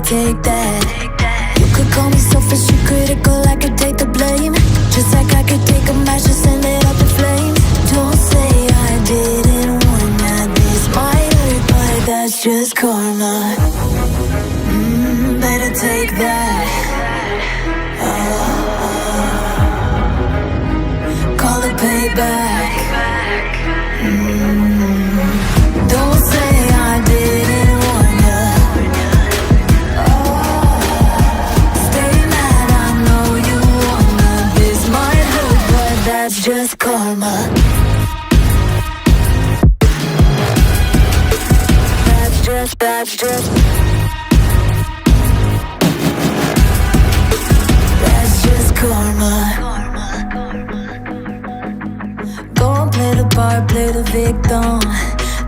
take that. You could call me selfish and critical, I could take the blame. Just like I could take a match and send it up in flames. Don't say I didn't warn ya. This might hurt, but that's just karma. Better take that. Call it payback. Don't say I didn't warn ya. Stay mad, I know you wanna. This might hurt, but that's just karma. That's just That's just karma. Go and play the part, play the victim.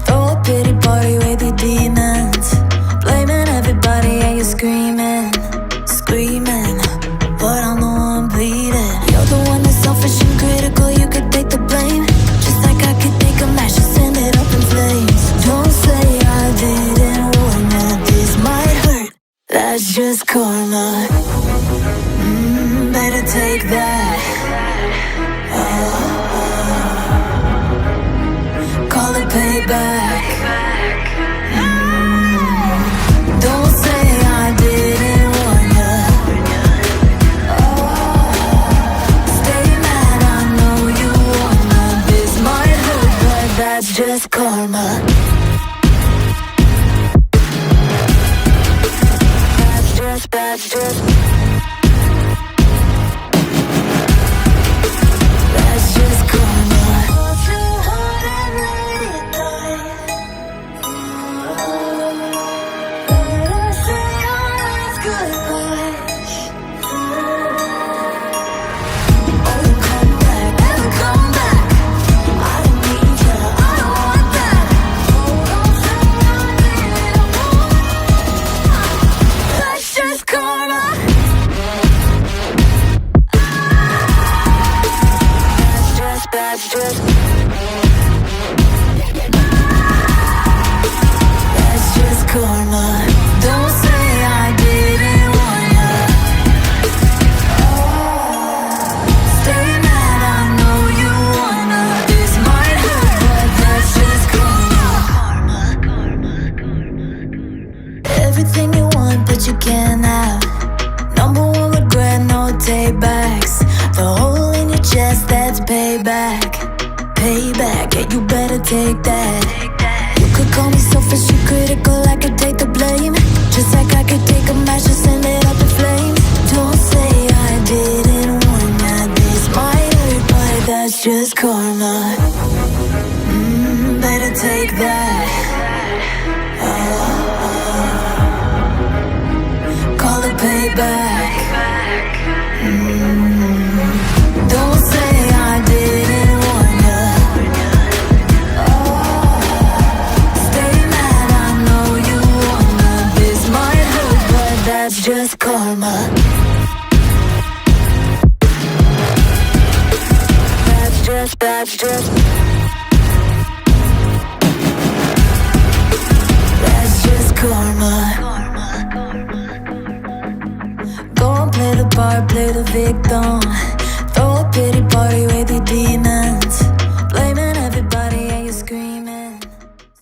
Throw a pity party with your demons. Blaming everybody and you're screaming. But I'm the one bleeding. You're the one that's selfish and critical, you could take the blame. Just like I could take a match and send it up in flames. Don't say I didn't warn ya. This might hurt, that's just karma. Better take that. Call it payback. Don't say I didn't warn ya. Stay mad, I know you wanna. This might hurt, but that's just karma. That's just karma. That's just karma. Don't say I didn't warn ya. Stay mad, I know you wanna. This might hurt, but that's just karma. Everything you want, but you can't have. Number one regret, no takebacks. The hole in your chest, that's payback. Yeah, you better take that. You could call me selfish and critical, I could take the blame. Just like I could take a match and send it up in flames. Don't say I didn't warn ya. This might hurt, but that's just karma. Better take that. Call it payback. Don't say I didn't warn ya. Stay mad, I know you wanna. This might hurt, but that's just karma. That's just karma. Go and play the part, play the victim. Throw a pity party